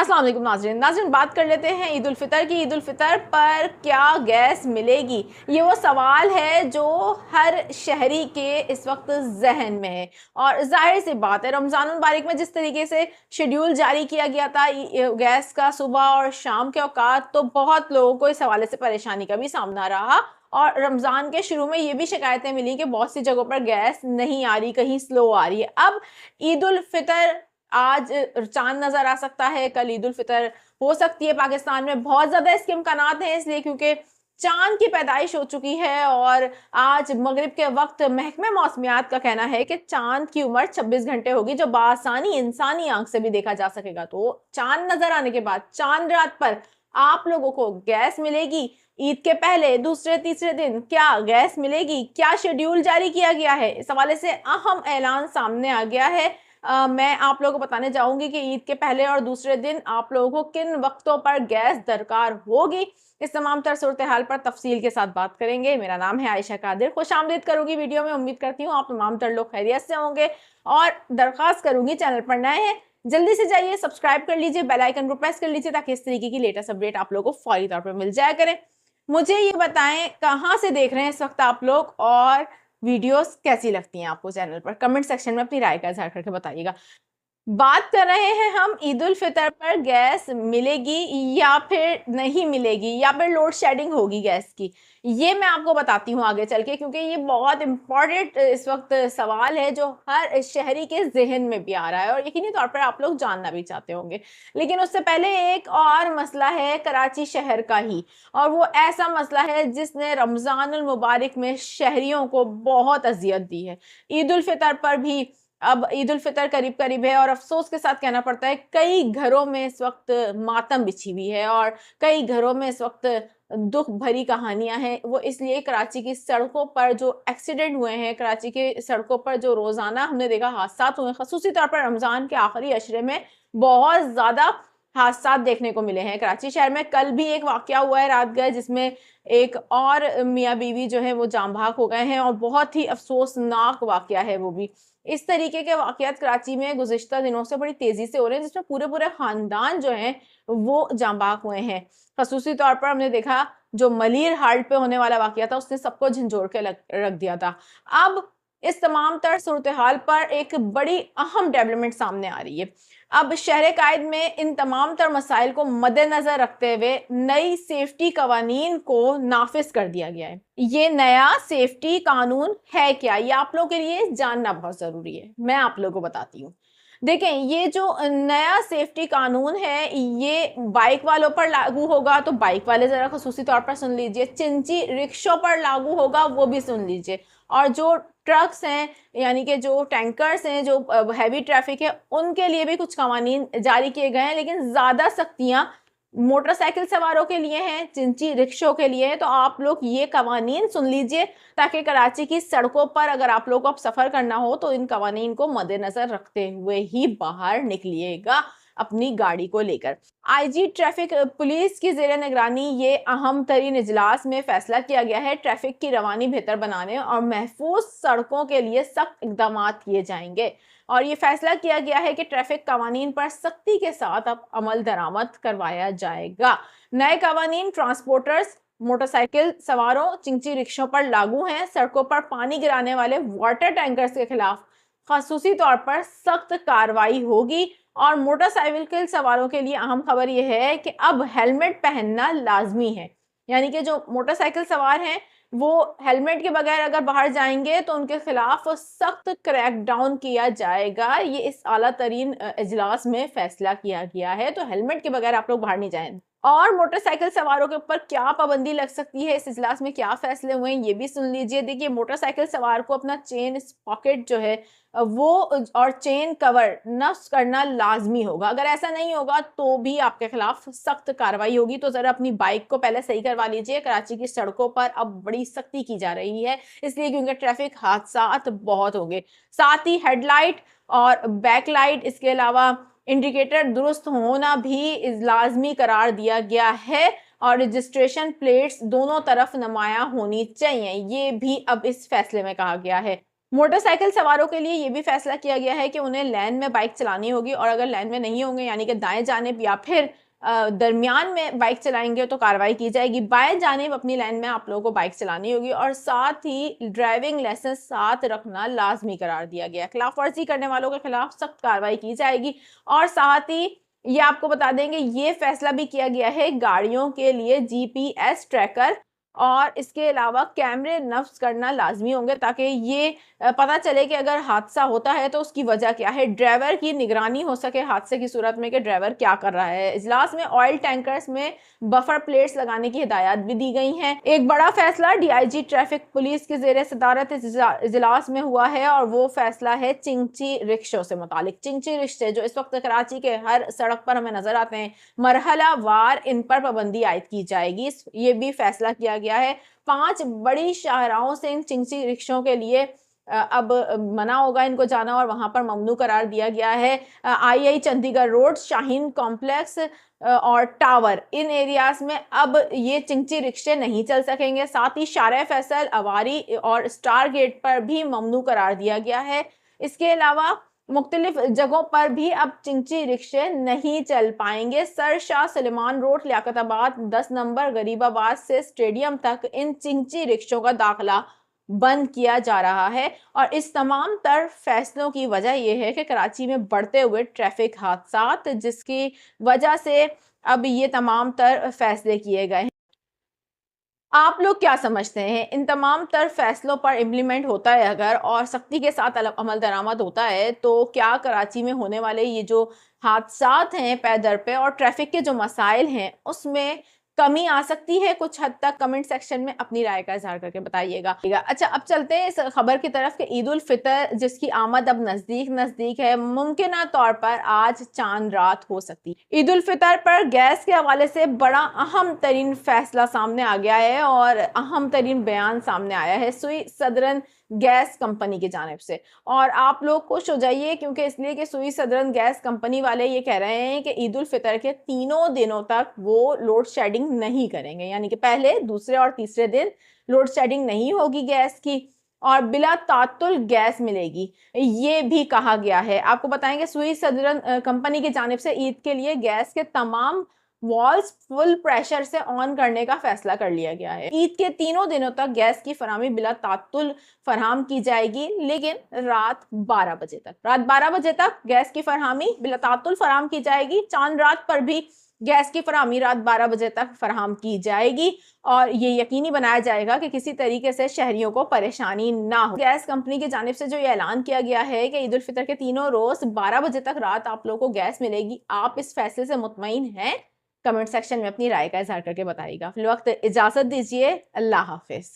अस्सलाम वालेकुम नाज़रीन बात कर लेते हैं ईद उल फितर की। ईद उल फितर पर क्या गैस मिलेगी, ये वो सवाल है जो हर शहरी के इस वक्त जहन में है। और जाहिर सी बात है, रमज़ान मुबारक में जिस तरीके से शेड्यूल जारी किया गया था गैस का, सुबह और शाम के औकात, तो बहुत लोगों को इस हवाले से परेशानी का भी सामना रहा। और रमज़ान के शुरू में ये भी शिकायतें मिली कि बहुत सी जगहों पर गैस नहीं आ रही, कहीं स्लो आ रही है। अब ईद उल फितर, आज चांद नजर आ सकता है, कल ईद उल फितर हो सकती है। पाकिस्तान में बहुत ज्यादा इसके इम्कानात हैं, इसलिए क्योंकि चांद की पैदाइश हो चुकी है। और आज मगरिब के वक्त महकमे मौसमियात का कहना है कि चांद की उम्र 26 घंटे होगी, जो बासानी इंसानी आंख से भी देखा जा सकेगा। तो चांद नजर आने के बाद चांद रात पर आप लोगों को गैस मिलेगी। ईद के पहले, दूसरे, तीसरे दिन क्या गैस मिलेगी? क्या शेड्यूल जारी किया गया है? इस हवाले से अहम ऐलान सामने आ गया है। मैं आप लोगों को बताने जाऊंगी कि ईद के पहले और दूसरे दिन आप लोगों को किन वक्तों पर गैस दरकार होगी। इस तमाम तर सूरत हाल पर तफसील के साथ बात करेंगे। मेरा नाम है आयशा कादिर, खुश आमदीद करूंगी वीडियो में। उम्मीद करती हूँ आप तमाम तर लोग खैरियत से होंगे। और दरख्वास्त करूंगी, चैनल पर नए हैं जल्दी से जाइए सब्सक्राइब कर लीजिए, बेल आइकन को प्रेस कर लीजिए, ताकि इस तरीके की लेटेस्ट अपडेट आप लोगों को फौरी तौर पर मिल जाया करें। मुझे ये बताएं कहाँ से देख रहे हैं इस वक्त आप लोग, और वीडियोस कैसी लगती हैं आपको चैनल पर। कमेंट सेक्शन में अपनी राय का इजहार करके बताइएगा। बात कर रहे हैं हम ईद उल फितर पर गैस मिलेगी या फिर नहीं मिलेगी, या फिर लोड शेडिंग होगी गैस की। ये मैं आपको बताती हूँ आगे चल के, क्योंकि ये बहुत इंपॉर्टेंट इस वक्त सवाल है जो हर शहरी के जहन में भी आ रहा है, और यकीनी तौर पर आप लोग जानना भी चाहते होंगे। लेकिन उससे पहले एक और मसला है कराची शहर का ही, और वो ऐसा मसला है जिसने रमज़ानुल मुबारक में शहरियों को बहुत अजियत दी है। ईद उल फितर पर भी, अब ईद उल फितर करीब करीब है, और अफसोस के साथ कहना पड़ता है कई घरों में इस वक्त मातम बिछी हुई है, और कई घरों में इस वक्त दुख भरी कहानियां हैं। वो इसलिए कराची की सड़कों पर जो एक्सीडेंट हुए हैं, कराची के सड़कों पर जो रोजाना हमने देखा हादसा हुए, खसूसी तौर पर रमजान के आखिरी अशरे में बहुत ज्यादा हादसा देखने को मिले हैं कराची शहर में। कल भी एक वाकया हुआ है रात गए, जिसमें एक और मियाँ बीवी जो है वो जाम भाग हो गए हैं, और बहुत ही अफसोसनाक वाकया है वो भी। इस तरीके के वाकयात कराची में गुज़िश्ता दिनों से बड़ी तेजी से हो रहे हैं, जिसमें पूरे पूरे खानदान जो हैं वो जाम भाग हुए हैं। खसूसी तौर पर हमने देखा जो मलीर हाल्ट पे होने वाला वाकया था, उसने सबको झंझोड़ के रख दिया था। अब इस तमाम तर सूरत हाल पर एक बड़ी अहम डेवलपमेंट सामने आ रही है। अब शहर कायद में इन तमाम तर मसाइल को मद्देनजर रखते हुए नई सेफ्टी कवानीन को नाफिज कर दिया गया है। ये नया सेफ्टी कानून है क्या, ये आप लोगों के लिए जानना बहुत जरूरी है। मैं आप लोगों को बताती हूँ। देखें, ये जो नया सेफ्टी कानून है ये बाइक वालों पर लागू होगा, तो बाइक वाले जरा खसूसी तौर पर सुन लीजिए। चिंची रिक्शों पर लागू होगा, वो भी सुन लीजिए। और जो ट्रक्स हैं, यानी कि जो टैंकर्स हैं, जो हैवी ट्रैफिक है, उनके लिए भी कुछ कवानीन जारी किए गए हैं, लेकिन ज्यादा सख्तियां मोटरसाइकिल सवारों के लिए हैं, चिंची रिक्शों के लिए है। तो आप लोग ये कवानीन सुन लीजिए, ताकि कराची की सड़कों पर अगर आप लोग को अब सफर करना हो तो इन कवानीन को मद्देनजर रखते हुए ही बाहर निकलिएगा अपनी गाड़ी को लेकर। आईजी ट्रैफिक पुलिस की जेर निगरानी ये अहम तरीन इजलास में फैसला किया गया है, ट्रैफिक की रवानी बेहतर बनाने और महफूज सड़कों के लिए सख्त इकदाम किए जाएंगे। और ये फैसला किया गया है कि ट्रैफिक कवानीन पर सख्ती के साथ अब अमल दरामद करवाया जाएगा। नए कवानीन ट्रांसपोर्टर्स, मोटरसाइकिल सवारों, चिंची रिक्शों पर लागू हैं। सड़कों पर पानी गिराने वाले वाटर टैंकर्स के खिलाफ खासूसी तौर पर सख्त कार्रवाई होगी। और मोटरसाइकिल सवारों के लिए अहम खबर यह है कि अब हेलमेट पहनना लाजमी है, यानी कि जो मोटरसाइकिल सवार हैं वो हेलमेट के बगैर अगर बाहर जाएंगे तो उनके खिलाफ सख्त क्रैकडाउन किया जाएगा। ये इस आला तरीन इजलास में फैसला किया गया है, तो हेलमेट के बगैर आप लोग बाहर नहीं जाएं। और मोटरसाइकिल सवारों के ऊपर क्या पाबंदी लग सकती है, इस इजलास में क्या फैसले हुए हैं ये भी सुन लीजिए। देखिए, मोटरसाइकिल सवार को अपना चेन पॉकेट जो है वो और चेन कवर नफ्स करना लाजमी होगा। अगर ऐसा नहीं होगा तो भी आपके खिलाफ सख्त कार्रवाई होगी। तो जरा अपनी बाइक को पहले सही करवा लीजिए। कराची की सड़कों पर अब बड़ी सख्ती की जा रही है, इसलिए क्योंकि ट्रैफिक हादसात बहुत होंगे। साथ ही हेडलाइट और बैकलाइट, इसके अलावा इंडिकेटर दुरुस्त होना भी लाजमी करार दिया गया है। और रजिस्ट्रेशन प्लेट्स दोनों तरफ नुमाया होनी चाहिए, ये भी अब इस फैसले में कहा गया है। मोटरसाइकिल सवारों के लिए ये भी फैसला किया गया है कि उन्हें लेन में बाइक चलानी होगी, और अगर लेन में नहीं होंगे यानी कि दाएं जानिब या फिर दरमियान में बाइक चलाएंगे तो कार्रवाई की जाएगी। बाएं जानिब अपनी लाइन में आप लोगों को बाइक चलानी होगी, और साथ ही ड्राइविंग लाइसेंस साथ रखना लाजमी करार दिया गया है। खिलाफ वर्जी करने वालों के खिलाफ सख्त कार्रवाई की जाएगी। और साथ ही ये आपको बता देंगे, ये फैसला भी किया गया है गाड़ियों के लिए जीपीएस ट्रैकर और इसके अलावा कैमरे नफ्स करना लाजमी होंगे, ताकि ये पता चले कि अगर हादसा होता है तो उसकी वजह क्या है, ड्राइवर की निगरानी हो सके हादसे की सूरत में कि ड्राइवर क्या कर रहा है। इजलास में ऑयल टैंकर्स में बफर प्लेट्स लगाने की हिदायत भी दी गई हैं। एक बड़ा फैसला डीआईजी ट्रैफिक पुलिस के जेर सदारत इजलास में हुआ है, और वो फैसला है चिंची रिक्शों से मुतालिक। चिंची रिक्शे जो इस वक्त कराची के हर सड़क पर हमें नजर आते हैं, मरहला वार इन पर पाबंदी आयद की जाएगी। ये भी फैसला किया गया है। 5 बड़ी शाहराहों से इन चिंची रिक्शों के लिए अब मना होगा इनको जाना, और वहां पर ममनू करार दिया गया है। आई चंडीगढ़ रोड, शाहीन कॉम्प्लेक्स और टावर, इन एरियाज में अब ये चिंची रिक्शे नहीं चल सकेंगे। साथ ही शारे फैसल, अवारी और स्टार गेट पर भी ममनू करार दिया गया है। इसके अलावा मुख्तलिफ जगहों पर भी अब चिंची रिक्शे नहीं चल पाएंगे। Sir Shah Suleman road, Liaquatabad 10 number, Garibabad से स्टेडियम तक इन चिंची रिक्शों का दाखिला बंद किया जा रहा है। और इस तमाम तर फैसलों की वजह यह है कि कराची में बढ़ते हुए ट्रैफिक हादसात, जिसकी वजह से अब ये तमाम तर फैसले किए गए हैं। आप लोग क्या समझते हैं, इन तमाम तर फैसलों पर इम्प्लीमेंट होता है अगर, और सख्ती के साथ अमल दरामद होता है, तो क्या कराची में होने वाले ये जो हादसात हैं पैदर पे और ट्रैफिक के जो मसाइल हैं उसमें कमी आ सकती है कुछ हद तक? कमेंट सेक्शन में अपनी राय का इजहार करके बताइएगा। अच्छा, अब चलते हैं इस खबर की तरफ कि ईद उल फितर जिसकी आमद अब नजदीक है, मुमकिन तौर पर आज चांद रात हो सकती है। ईद उल फितर पर गैस के हवाले से बड़ा अहम तरीन फैसला सामने आ गया है और अहम तरीन बयान सामने आया है सुई सदरन गैस कंपनी की जानिब से। और आप लोग खुश हो जाइए, क्योंकि इसलिए कि सुई सदरन गैस कंपनी वाले ये कह रहे हैं कि ईद उल फितर के तीनों दिनों तक वो लोड शेडिंग नहीं करेंगे, यानी कि पहले, दूसरे और तीसरे दिन लोड शेडिंग नहीं होगी गैस की, और बिला तातुल गैस मिलेगी, ये भी कहा गया है। आपको बताएंगे सुई सदरन कंपनी की जानिब से ईद के लिए गैस के तमाम वॉल्स फुल प्रेशर से ऑन करने का फैसला कर लिया गया है। ईद के तीनों दिनों तक गैस की फराहमी बिला तातुल फराहम की जाएगी, लेकिन रात 12 बजे तक गैस की फराहमी बिला तातुल फराहम की जाएगी। चांद रात पर भी गैस की फराहमी रात 12 बजे तक फराहम की जाएगी, और ये यकीनी बनाया जाएगा कि किसी तरीके से शहरियों को परेशानी ना हो। गैस कंपनी की जानिब से जो ये ऐलान किया गया है कि ईद उल फितर के तीनों रोज 12 बजे तक रात आप लोगों को गैस मिलेगी, आप इस फैसले से मुतमईन हैं? कमेंट सेक्शन में अपनी राय का इजहार करके बताइएगा। फिल वक्त इजाजत दीजिए, अल्लाह हाफिज।